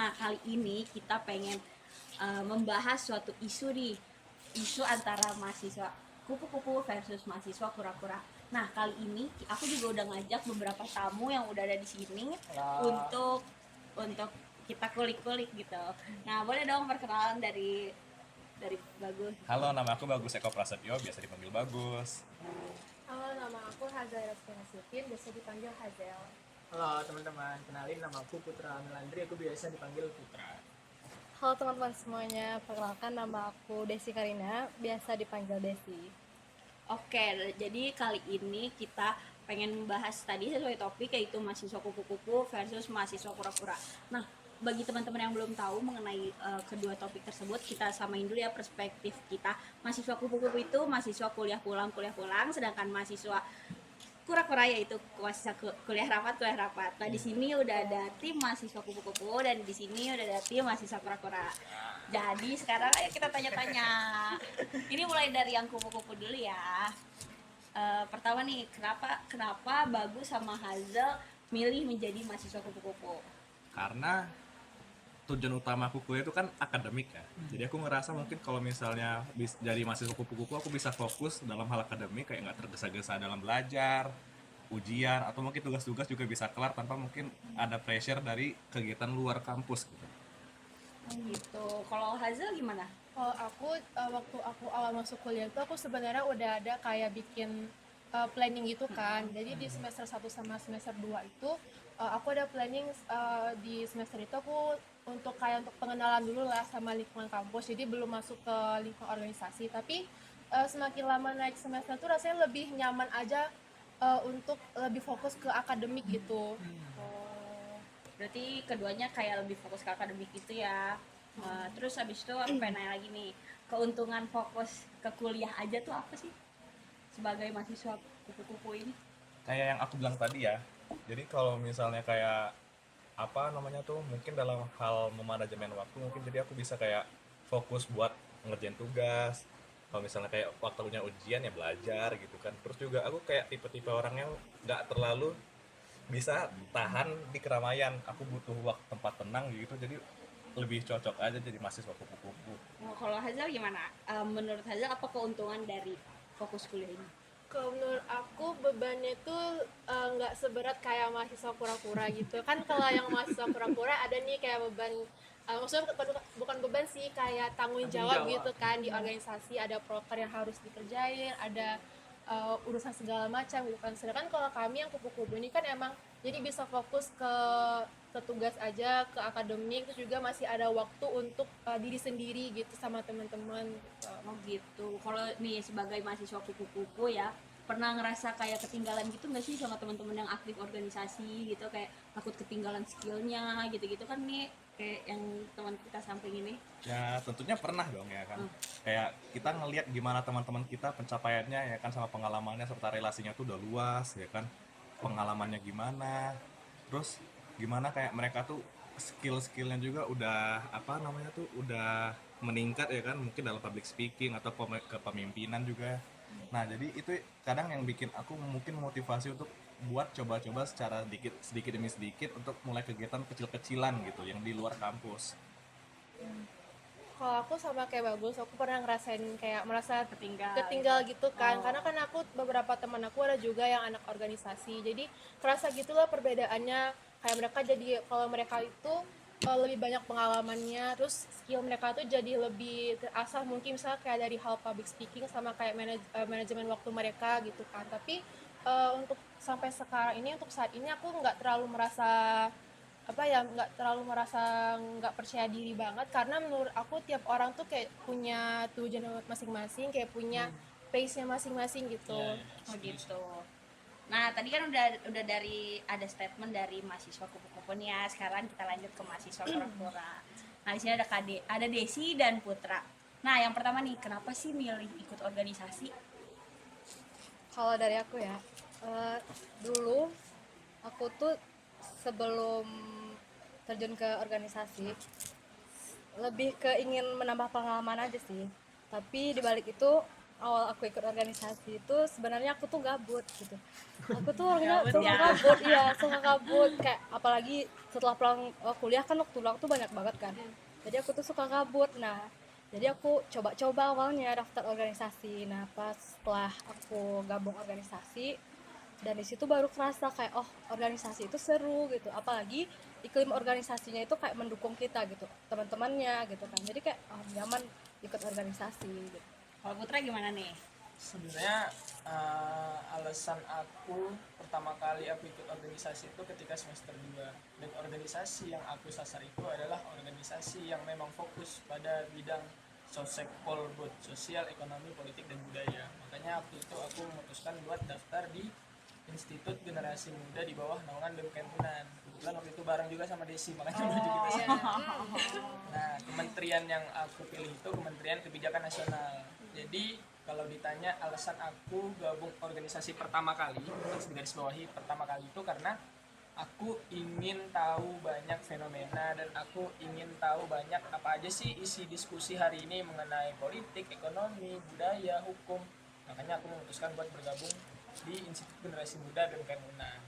Nah, kali ini kita pengen membahas suatu isu nih, isu antara mahasiswa kupu-kupu versus mahasiswa kura-kura. Nah, kali ini aku juga udah ngajak beberapa tamu yang udah ada di sini untuk kita kulik-kulik gitu. Nah, boleh dong perkenalan dari Bagus. Halo, nama aku Bagus Eko Prasetyo, biasa dipanggil Bagus. Halo, nama aku Hazel Rastina Sifin, biasa dipanggil Hazel. Halo teman-teman, kenalin nama aku Putra Melandri, aku biasa dipanggil Putra. Halo teman-teman semuanya, perkenalkan nama aku Desi Karina, biasa dipanggil Desi. Oke, jadi kali ini kita pengen membahas tadi sesuai topik yaitu mahasiswa kupu-kupu versus mahasiswa kura-kura. Nah, bagi teman-teman yang belum tahu mengenai kedua topik tersebut, kita samain dulu ya perspektif kita. Mahasiswa kupu-kupu itu mahasiswa kuliah pulang, sedangkan mahasiswa kura-kura yaitu mahasiswa kuliah rapat. Nah, di sini udah ada tim mahasiswa kupu-kupu dan di sini udah ada tim mahasiswa kura-kura. Jadi sekarang ayo kita tanya-tanya. Ini mulai dari yang kupu-kupu dulu ya. Pertama nih, kenapa Bagus sama Hazel milih menjadi mahasiswa kupu-kupu? Karena tujuan utama aku kuliah itu kan akademik ya. Jadi aku ngerasa mungkin kalau misalnya jadi mahasiswa kupu-kupu, aku bisa fokus dalam hal akademik, kayak nggak tergesa-gesa dalam belajar, ujian, atau mungkin tugas-tugas juga bisa kelar tanpa mungkin ada pressure dari kegiatan luar kampus gitu. Gitu. Kalau Hazel gimana? Kalau aku waktu aku awal masuk kuliah itu aku sebenarnya udah ada kayak bikin planning gitu kan. Jadi di semester 1 sama semester 2 itu aku ada planning di semester itu aku untuk pengenalan dulu lah sama lingkungan kampus. Jadi belum masuk ke lingkungan organisasi, tapi semakin lama naik semester tuh rasanya lebih nyaman aja untuk lebih fokus ke akademik gitu. Oh, berarti keduanya kayak lebih fokus ke akademik gitu ya. Terus habis itu aku pengen nanya lagi nih, keuntungan fokus ke kuliah aja tuh apa sih sebagai mahasiswa kupu-kupu ini? Kayak yang aku bilang tadi ya. Jadi kalau misalnya kayak apa namanya tuh mungkin dalam hal memanajemen waktu mungkin jadi aku bisa kayak fokus buat ngerjain tugas. Kalau misalnya kayak waktunya ujian ya belajar gitu kan. Terus juga aku kayak tipe-tipe orang yang nggak terlalu bisa tahan di keramaian. Aku butuh waktu tempat tenang gitu. Jadi lebih cocok aja jadi mahasiswa kupu-kupu. Nah, kalau Hazel gimana? Menurut Hazel apa keuntungan dari fokus kuliah ini? Kalau menurut aku bebannya itu nggak seberat kayak mahasiswa kura-kura gitu kan. Kalau yang mahasiswa kura-kura ada nih kayak beban, maksudnya bukan beban sih, kayak tanggung jawab gitu kan. Di organisasi ada proker yang harus dikerjain, ada urusan segala macam gitu kan. Sedangkan kalau kami yang kupu-kupu ini kan emang jadi bisa fokus ke tugas aja, ke akademik, terus juga masih ada waktu untuk diri sendiri gitu sama teman-teman gitu. Oh gitu. Kalau nih sebagai mahasiswa kupu-kupu ya, pernah ngerasa kayak ketinggalan gitu nggak sih sama teman-teman yang aktif organisasi gitu, kayak takut ketinggalan skillnya gitu-gitu kan nih, kayak yang teman kita samping ini. Ya tentunya pernah dong ya kan. Kayak kita ngelihat gimana teman-teman kita pencapaiannya ya kan sama pengalamannya serta relasinya tuh udah luas ya kan. Pengalamannya gimana. Terus gimana kayak mereka tuh skill-skillnya juga udah apa namanya tuh udah meningkat ya kan mungkin dalam public speaking atau kepemimpinan juga. Nah, jadi itu kadang yang bikin aku mungkin motivasi untuk buat coba-coba secara sedikit demi sedikit untuk mulai kegiatan kecil-kecilan gitu yang di luar kampus. Kalau aku sama kayak Bagus, aku pernah ngerasain kayak merasa Ketinggal gitu kan. Oh. Karena kan aku beberapa teman aku ada juga yang anak organisasi. Jadi kerasa gitulah perbedaannya. Kayak mereka jadi kalau mereka itu lebih banyak pengalamannya, terus skill mereka tuh jadi lebih terasah mungkin misalnya kayak dari hal public speaking sama kayak manajemen waktu mereka gitu kan. Tapi untuk sampai sekarang ini, untuk saat ini aku nggak terlalu merasa apa ya, nggak terlalu merasa nggak percaya diri banget, karena menurut aku tiap orang tuh kayak punya tujuan masing-masing, kayak punya pace-nya masing-masing gitu. Oh gitu. Nah, tadi kan udah dari ada statement dari mahasiswa kupu-kupu nih ya. Sekarang kita lanjut ke mahasiswa kura-kura. Nah, di sini ada Desi dan Putra. Nah, yang pertama nih, kenapa sih milih ikut organisasi? Kalau dari aku ya, dulu aku tuh sebelum terjun ke organisasi lebih ke ingin menambah pengalaman aja sih. Tapi dibalik itu awal aku ikut organisasi itu sebenarnya aku tuh gabut gitu. Aku tuh orangnya Gabut suka ya. gabut, iya suka gabut. Kayak apalagi setelah pulang kuliah kan waktu pulang tuh banyak banget kan. Jadi aku tuh suka gabut. Nah, jadi aku coba-coba awalnya daftar organisasi. Nah, pas setelah aku gabung organisasi, dan di situ baru kerasa kayak oh organisasi itu seru gitu. Apalagi iklim organisasinya itu kayak mendukung kita gitu, teman-temannya gitu kan. Jadi kayak oh, nyaman ikut organisasi gitu. Kalau Putra gimana nih? Sebenarnya alasan aku pertama kali aku ikut organisasi itu ketika semester 2, dan organisasi yang aku sasar itu adalah organisasi yang memang fokus pada bidang sosekpol, buat sosial, ekonomi, politik, dan budaya. Makanya waktu itu aku memutuskan buat daftar di Institut Generasi Muda di bawah naungan BEM Unan. Kebetulan waktu itu bareng juga sama Desi, makanya baju kita sama. Nah, kementerian yang aku pilih itu Kementerian Kebijakan Nasional. Jadi kalau ditanya alasan aku gabung organisasi pertama kali, harus digaris bawahi pertama kali itu karena aku ingin tahu banyak fenomena dan aku ingin tahu banyak apa aja sih isi diskusi hari ini mengenai politik, ekonomi, budaya, hukum. Makanya aku memutuskan buat bergabung di Institut Generasi Muda BEM Unan.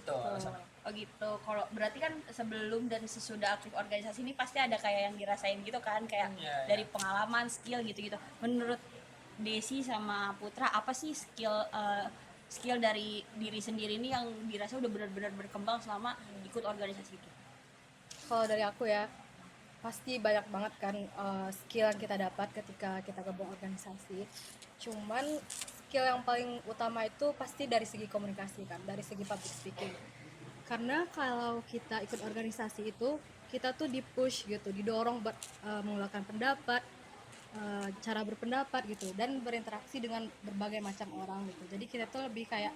Itu alasan aku. Oh gitu. Kalau berarti kan sebelum dan sesudah aktif organisasi ini pasti ada kayak yang dirasain gitu kan, kayak Iya, dari pengalaman, skill gitu-gitu. Menurut Desi sama Putra, apa sih skill dari diri sendiri ini yang dirasa udah benar-benar berkembang selama ikut organisasi itu? Kalau dari aku ya pasti banyak banget kan skill yang kita dapat ketika kita gabung organisasi. Cuman skill yang paling utama itu pasti dari segi komunikasi kan, dari segi public speaking. Karena kalau kita ikut organisasi itu kita tuh di-push gitu, didorong buat mengeluarkan pendapat, cara berpendapat gitu, dan berinteraksi dengan berbagai macam orang gitu. Jadi kita tuh lebih kayak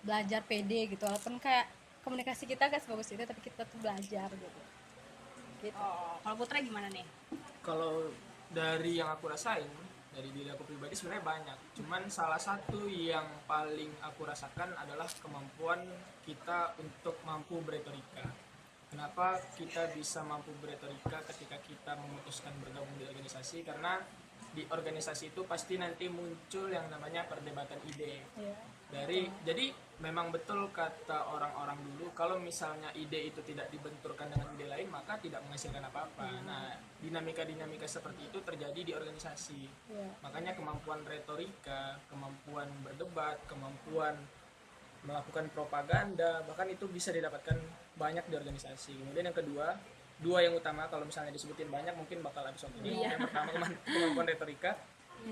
belajar pede gitu, walaupun kayak komunikasi kita gak sebagus itu tapi kita tuh belajar gitu. Oh, kalau Putra gimana nih? Kalau dari yang aku rasain, dari diri aku pribadi sebenarnya banyak. Cuman salah satu yang paling aku rasakan adalah kemampuan kita untuk mampu beretorika. Kenapa kita bisa mampu beretorika ketika kita memutuskan bergabung di organisasi? Karena di organisasi itu pasti nanti muncul yang namanya perdebatan ide. Jadi memang betul kata orang-orang dulu, kalau misalnya ide itu tidak dibenturkan dengan ide lain maka tidak menghasilkan apa-apa. Nah, dinamika seperti itu terjadi di organisasi. Makanya kemampuan retorika, kemampuan berdebat, kemampuan melakukan propaganda, bahkan itu bisa didapatkan banyak di organisasi. Kemudian yang kedua, dua yang utama kalau misalnya disebutin banyak mungkin bakal habis waktu ini. Yang pertama kemampuan retorika,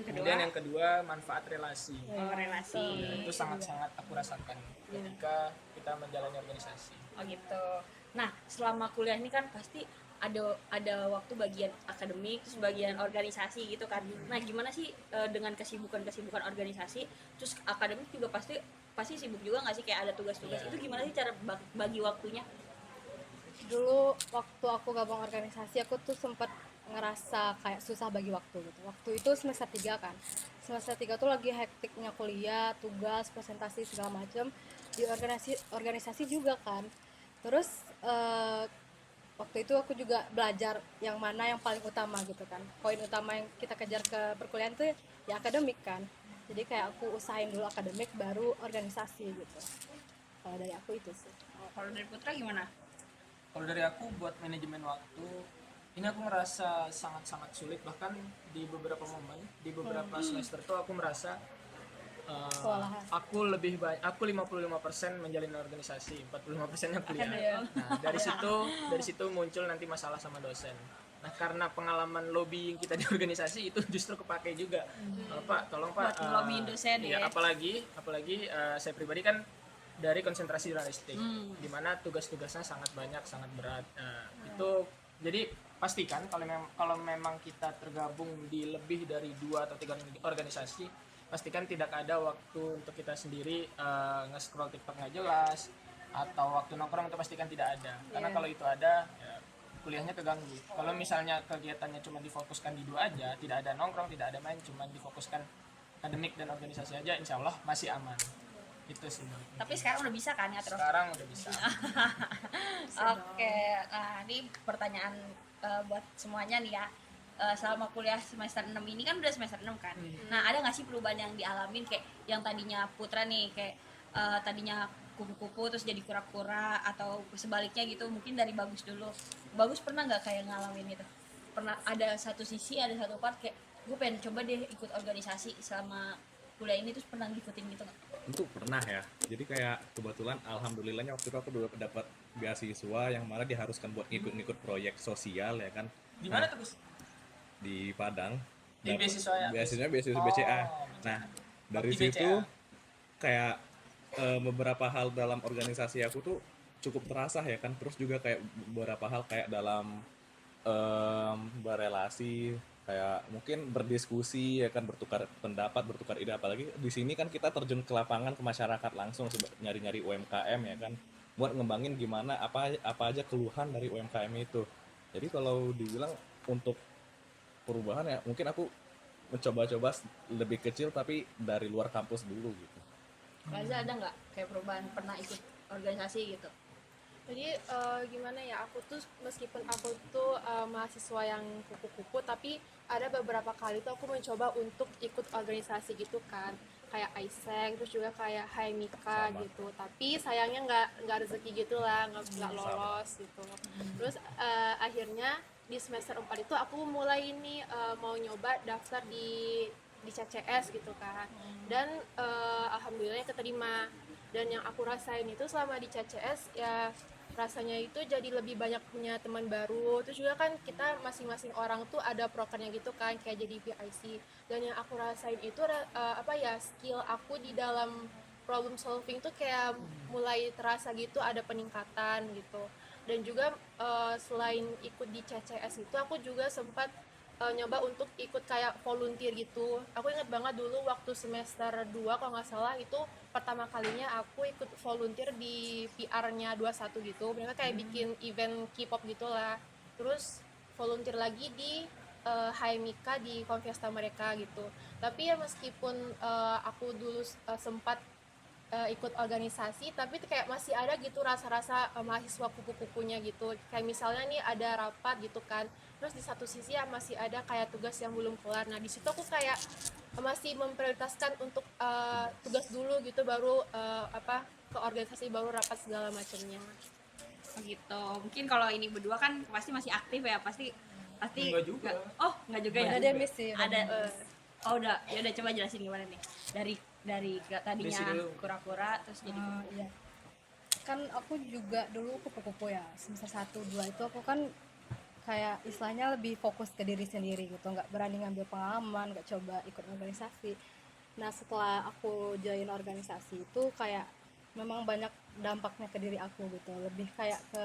kemudian yang kedua manfaat relasi. Oh, relasi. Ya, itu sangat-sangat aku rasakan ketika kita menjalani organisasi. Oh gitu. Nah, selama kuliah ini kan pasti ada waktu bagian akademik, terus bagian organisasi gitu kan. Nah, gimana sih dengan kesibukan organisasi, terus akademik juga pasti sibuk juga nggak sih, kayak ada tugas-tugas. Itu gimana sih cara bagi waktunya? Dulu waktu aku gabung organisasi aku tuh sempat ngerasa kayak susah bagi waktu gitu. Waktu itu semester 3 kan. Semester 3 tuh lagi hektiknya kuliah, tugas, presentasi segala macam. Di organisasi juga kan. Terus waktu itu aku juga belajar yang mana yang paling utama gitu kan. Poin utama yang kita kejar ke perkuliahan tuh ya akademik kan. Jadi kayak aku usahain dulu akademik baru organisasi gitu. Kalau dari aku itu sih. Oh, kalau dari Putra gimana? Kalau dari aku buat manajemen waktu, ini aku merasa sangat-sangat sulit, bahkan di beberapa momen, di beberapa semester tuh aku merasa Kewalahan. aku lebih banyak, aku 55% menjalin organisasi, 45%-nya kuliah. Nah, dari situ muncul nanti masalah sama dosen. Nah, karena pengalaman lobbying kita di organisasi itu justru kepake juga. Pak, tolong Pak, Buat ngelobbyin dosen iya, ya. apalagi saya pribadi kan dari konsentrasi jurnalistik, di mana tugas-tugasnya sangat banyak, sangat berat. Itu jadi pastikan kalau memang kita tergabung di lebih dari 2 atau 3 organisasi, pastikan tidak ada waktu untuk kita sendiri nge-scroll TikTok nggak jelas, atau waktu nongkrong itu pastikan tidak ada. Karena kalau itu ada, ya, kuliahnya keganggu. Kalau misalnya kegiatannya cuma difokuskan di 2 aja, tidak ada nongkrong, tidak ada main, cuma difokuskan akademik dan organisasi aja, insya Allah masih aman. Itu sih. Tapi sekarang udah bisa kan ya terus? Sekarang udah bisa. Oke, nah ini pertanyaan buat semuanya nih ya. selama kuliah semester 6 ini kan udah semester 6 kan. Nah, ada nggak sih perubahan yang dialamin kayak yang tadinya Putra nih kayak tadinya kupu-kupu terus jadi kura-kura atau sebaliknya gitu, mungkin dari Bagus dulu. Bagus pernah nggak kayak ngalamin itu? Pernah ada satu sisi, ada satu part kayak gue pengen coba deh ikut organisasi selama kuliah ini, terus pernah ngikutin gitu nggak? Itu pernah ya. Jadi kayak kebetulan alhamdulillahnya waktu itu aku dapat beasiswa yang mana diharuskan buat ngikut-ngikut proyek sosial ya kan. Di mana tuh, Gus? Di Padang. Di beasiswa ya? Beasiswa Oh, BCA. Nah, dari di situ BCA. kayak beberapa hal dalam organisasi aku tuh cukup terasa ya kan. Terus juga kayak beberapa hal kayak dalam berelasi, kayak mungkin berdiskusi ya kan, bertukar pendapat, bertukar ide, apalagi di sini kan kita terjun ke lapangan, ke masyarakat langsung nyari-nyari UMKM ya kan, buat ngembangin gimana apa aja keluhan dari UMKM itu. Jadi kalau dibilang untuk perubahan ya mungkin aku mencoba-coba lebih kecil tapi dari luar kampus dulu gitu. Raza ada nggak kayak perubahan pernah ikut organisasi gitu? Jadi gimana ya, aku tuh meskipun aku tuh mahasiswa yang kupu-kupu, tapi ada beberapa kali tuh aku mencoba untuk ikut organisasi gitu kan, kayak Aiseng, terus juga kayak Hai Mika Sama. gitu. Tapi sayangnya nggak rezeki gitu lah, nggak lolos gitu. Terus akhirnya di semester 4 itu aku mulai ini mau nyoba daftar di CCS gitu kan, dan alhamdulillahnya keterima. Dan yang aku rasain itu selama di CCS ya, rasanya itu jadi lebih banyak punya teman baru. Terus juga kan kita masing-masing orang tuh ada prokernya gitu kan, kayak jadi PIC. Dan yang aku rasain itu apa ya, skill aku di dalam problem solving tuh kayak mulai terasa gitu, ada peningkatan gitu. Dan juga selain ikut di CCS itu, aku juga sempat nyoba untuk ikut kayak volunteer gitu. Aku ingat banget dulu waktu semester 2 kalau nggak salah, itu pertama kalinya aku ikut volunteer di PR-nya 21 gitu. Mereka kayak bikin event K-pop gitu lah. Terus volunteer lagi di Hai Mika di Confiesta mereka gitu. Tapi ya meskipun aku dulu sempat ikut organisasi, tapi tuh kayak masih ada gitu rasa-rasa mahasiswa kupu-kupunya gitu. Kayak misalnya nih ada rapat gitu kan, terus di satu sisi ya masih ada kayak tugas yang belum kelar. Nah di situ aku kayak masih memprioritaskan untuk tugas dulu gitu, baru apa ke organisasi, baru rapat segala macamnya. Gitu. Mungkin kalau ini berdua kan pasti masih aktif ya, pasti pasti Enggak juga. Oh, enggak juga ya. Udah dia miss sih, udah Ada oh udah, ya udah coba jelasin gimana nih. Dari tadinya Basic dulu. kura-kura terus jadi iya. Kan aku juga dulu kupu-kupu ya, semester 1, 2 itu aku kan kayak istilahnya lebih fokus ke diri sendiri gitu, nggak berani ngambil pengalaman, nggak coba ikut organisasi. Nah setelah aku join organisasi itu kayak memang banyak dampaknya ke diri aku gitu, lebih kayak ke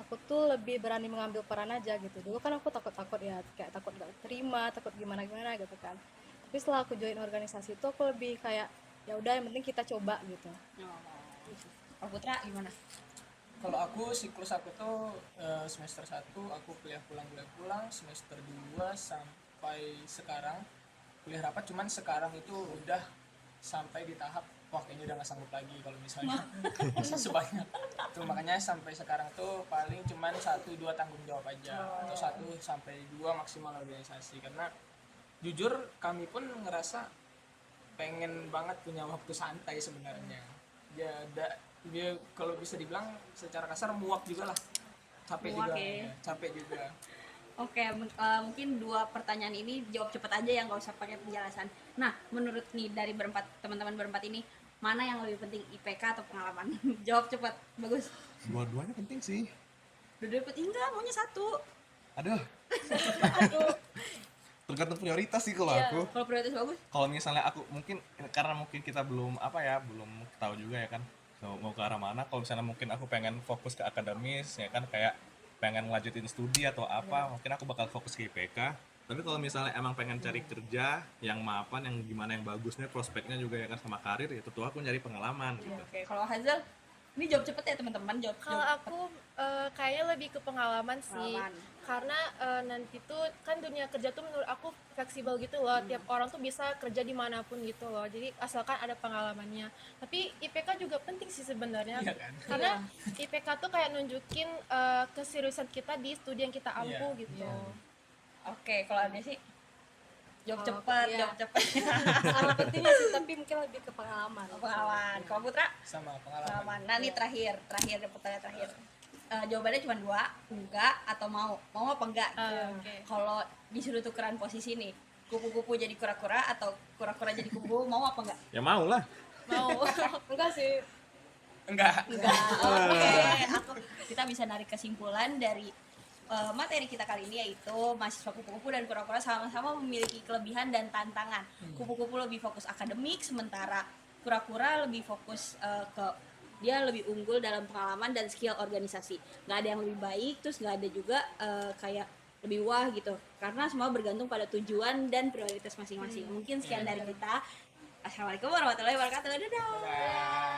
aku tuh lebih berani mengambil peran aja gitu. Dulu kan aku takut-takut ya, kayak takut gak terima, takut gimana-gimana gitu kan. Tapi setelah aku join organisasi itu aku lebih kayak ya udah yang penting kita coba gitu. Oh, Putra gimana? Kalau aku siklus aku tuh semester 1 aku kuliah pulang, semester 2 sampai sekarang kuliah rapat, cuman sekarang itu udah sampai di tahap wah kayaknya udah nggak sanggup lagi kalau misalnya bisa sebanyak tuh. Makanya sampai sekarang tuh paling cuman 1-2 tanggung jawab aja, atau 1-2 maksimal organisasi. Karena jujur kami pun ngerasa pengen banget punya waktu santai sebenarnya. Dia kalau bisa dibilang secara kasar muak juga lah, capek Muak juga ya. capek juga. Oke, mungkin 2 pertanyaan ini jawab cepat aja ya, nggak usah pakai penjelasan. Nah, menurut nih dari teman-teman berempat ini, mana yang lebih penting, IPK atau pengalaman? Jawab cepat, bagus. Dua-duanya penting sih. Dua-dua penting, enggak, maunya satu. Aduh, Aduh, tergantung prioritas sih kalau iya. aku. Kalau prioritas bagus, Kalau misalnya aku mungkin karena mungkin kita belum belum tahu juga ya kan mau ke arah mana. Kalau misalnya mungkin aku pengen fokus ke akademis ya kan, kayak pengen ngelanjutin studi atau apa, mungkin aku bakal fokus ke IPK. Tapi kalau misalnya emang pengen cari kerja yang mapan, yang gimana yang bagusnya, prospeknya juga ya kan sama karir, ya tentu aku nyari pengalaman gitu. oke. Kalau Hazel, ini jawab cepet ya teman-teman, jawab Kalau aku kayaknya lebih ke pengalaman sih. Pengalaman. Karena nanti tuh kan dunia kerja tuh menurut aku fleksibel gitu loh. Tiap orang tuh bisa kerja dimanapun gitu loh. Jadi asalkan ada pengalamannya. Tapi IPK juga penting sih sebenarnya. Iya kan? Karena IPK tuh kayak nunjukin keseriusan kita di studi yang kita ampu Iya, gitu. iya. Oke, kalau ada sih jawab Oh, cepat, iya. jawab cepat. sama pentingnya sih, tapi mungkin lebih ke pengalaman. Pengalaman. Kalau Putra? sama Pengalaman. pengalaman. Nah, ini terakhir pertanyaan terakhir. Jawabannya cuma 2, enggak atau mau apa enggak? Oke. Kalau disuruh tukeran posisi nih, kupu-kupu jadi kura-kura atau kura-kura jadi kupu, mau apa enggak? Ya mau lah. Mau. Enggak sih, Enggak. Enggak. Oke. Kita bisa narik kesimpulan dari materi kita kali ini, yaitu mahasiswa kupu-kupu dan kura-kura sama-sama memiliki kelebihan dan tantangan. Kupu-kupu lebih fokus akademik, sementara kura-kura lebih fokus ke dia lebih unggul dalam pengalaman dan skill organisasi. Nggak ada yang lebih baik, terus nggak ada juga kayak lebih wah gitu. Karena semua bergantung pada tujuan dan prioritas masing-masing. Mungkin sekian dari kita. Assalamualaikum warahmatullahi wabarakatuh. Dadah. Bye.